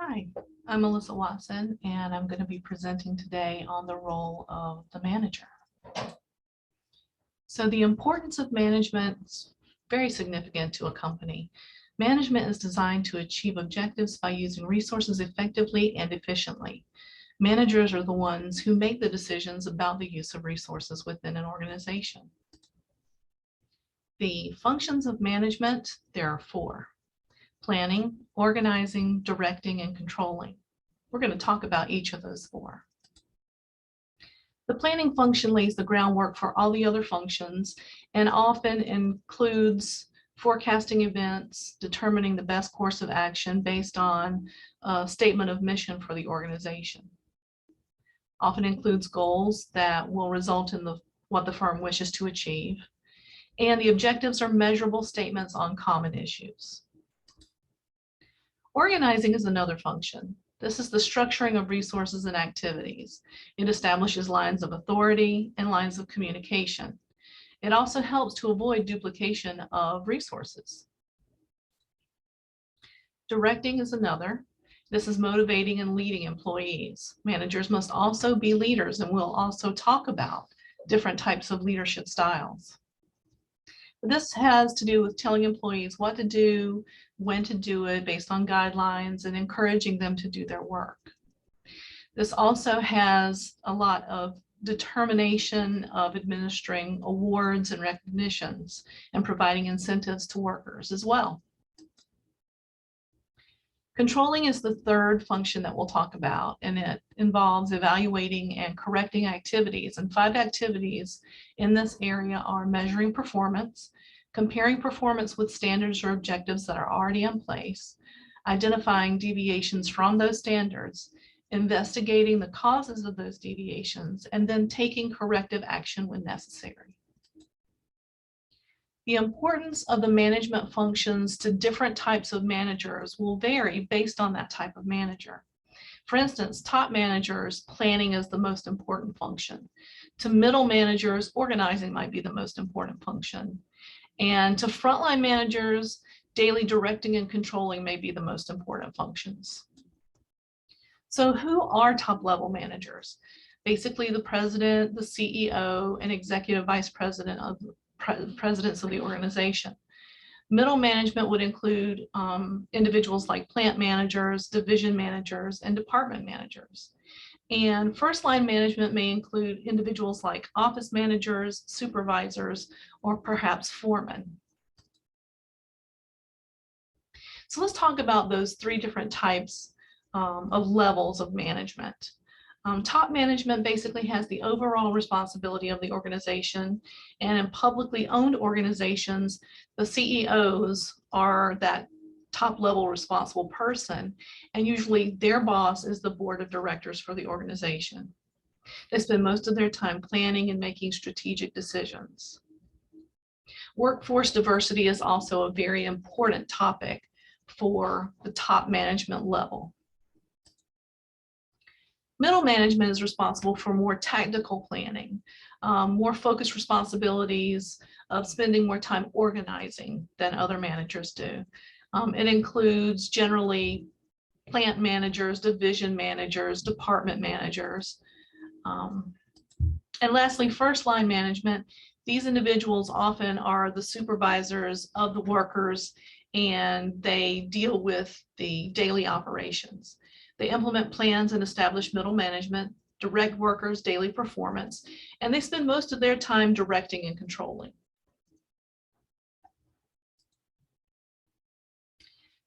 Hi, I'm Melissa Watson, and I'm going to be presenting today on the role of the manager. So the importance of management is very significant to a company. Management is designed to achieve objectives by using resources effectively and efficiently. Managers are the ones who make the decisions about the use of resources within an organization. The functions of management, there are four: planning, organizing, directing, and controlling. We're going to talk about each of those four. The planning function lays the groundwork for all the other functions and often includes forecasting events, determining the best course of action based on a statement of mission for the organization. Often includes goals that will result in what the firm wishes to achieve. And the objectives are measurable statements on common issues. Organizing is another function. This is the structuring of resources and activities. It establishes lines of authority and lines of communication. It also helps to avoid duplication of resources. Directing is another. This is motivating and leading employees. Managers must also be leaders, and we'll also talk about different types of leadership styles. This has to do with telling employees what to do, when to do it based on guidelines, and encouraging them to do their work. This also has a lot of determination of administering awards and recognitions and providing incentives to workers as well. Controlling is the third function that we'll talk about, and it involves evaluating and correcting activities. And 5 activities in this area are measuring performance, comparing performance with standards or objectives that are already in place, identifying deviations from those standards, investigating the causes of those deviations, and then taking corrective action when necessary. The importance of the management functions to different types of managers will vary based on that type of manager. For instance, top managers, planning is the most important function. To middle managers, organizing might be the most important function. And to frontline managers, daily directing and controlling may be the most important functions. So who are top-level managers? Basically, the president, the CEO, and executive vice president of presidents of the organization. Middle management would include individuals like plant managers, division managers, and department managers. And first line management may include individuals like office managers, supervisors, or perhaps foremen. So let's talk about those 3 different types of levels of management. Top management basically has the overall responsibility of the organization, and in publicly owned organizations, the CEOs are that top level responsible person, and usually their boss is the board of directors for the organization. They spend most of their time planning and making strategic decisions. Workforce diversity is also a very important topic for the top management level. Middle management is responsible for more tactical planning, more focused responsibilities of spending more time organizing than other managers do. It includes generally plant managers, division managers, department managers. And lastly, first line management. These individuals often are the supervisors of the workers, and they deal with the daily operations. They implement plans and establish middle management, direct workers' daily performance, and they spend most of their time directing and controlling.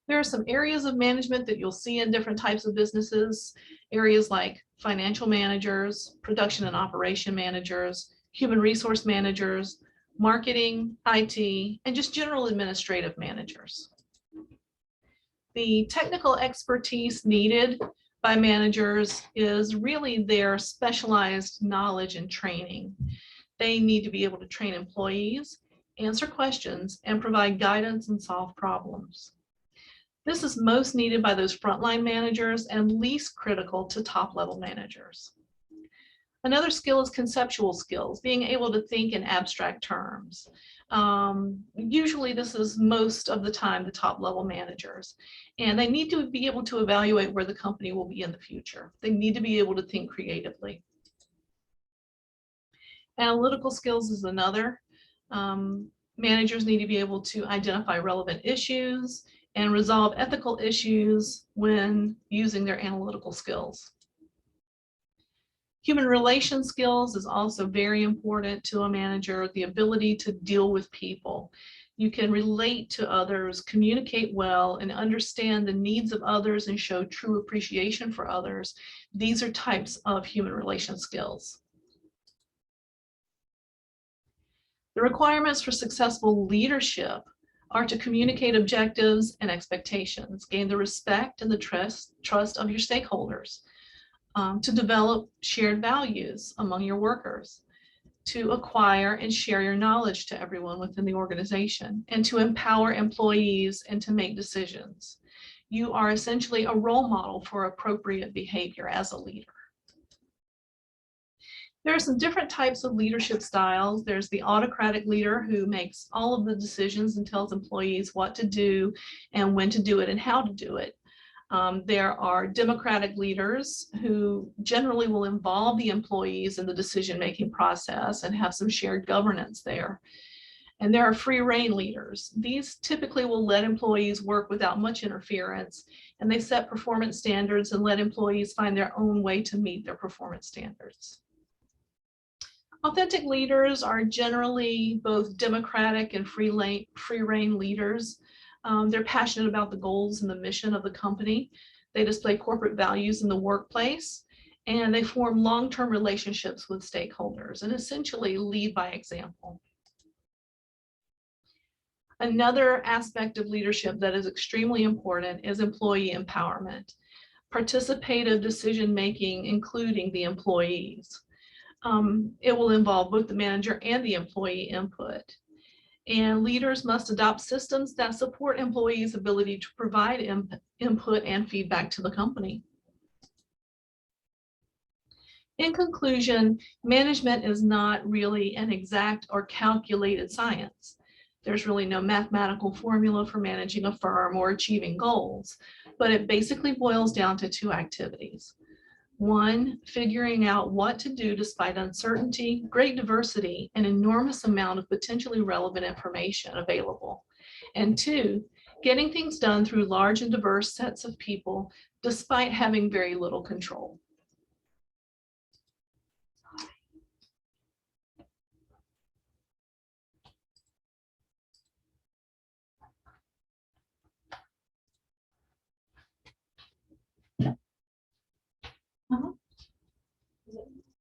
There are some areas of management that you'll see in different types of businesses, areas like financial managers, production and operation managers, human resource managers, marketing, IT, and just general administrative managers. The technical expertise needed by managers is really their specialized knowledge and training. They need to be able to train employees, answer questions, and provide guidance and solve problems. This is most needed by those frontline managers and least critical to top-level managers. Another skill is conceptual skills, being able to think in abstract terms. Usually this is most of the time the top level managers, and they need to be able to evaluate where the company will be in the future. They need to be able to think creatively. Analytical skills is another. Managers need to be able to identify relevant issues and resolve ethical issues when using their analytical skills. Human relations skills is also very important to a manager, the ability to deal with people. You can relate to others, communicate well, and understand the needs of others and show true appreciation for others. These are types of human relations skills. The requirements for successful leadership are to communicate objectives and expectations, gain the respect and the trust of your stakeholders, to develop shared values among your workers, to acquire and share your knowledge to everyone within the organization, and to empower employees and to make decisions. You are essentially a role model for appropriate behavior as a leader. There are some different types of leadership styles. There's the autocratic leader who makes all of the decisions and tells employees what to do and when to do it and how to do it. There are democratic leaders who generally will involve the employees in the decision-making process and have some shared governance there. And there are free rein leaders. These typically will let employees work without much interference, and they set performance standards and let employees find their own way to meet their performance standards. Authentic leaders are generally both democratic and free rein leaders. They're passionate about the goals and the mission of the company. They display corporate values in the workplace, and they form long-term relationships with stakeholders and essentially lead by example. Another aspect of leadership that is extremely important is employee empowerment, participative decision-making, including the employees. It will involve both the manager and the employee input. And leaders must adopt systems that support employees' ability to provide input and feedback to the company. In conclusion, management is not really an exact or calculated science. There's really no mathematical formula for managing a firm or achieving goals, but it basically boils down to two activities. One, figuring out what to do despite uncertainty, great diversity, and enormous amount of potentially relevant information available. And two, getting things done through large and diverse sets of people despite having very little control.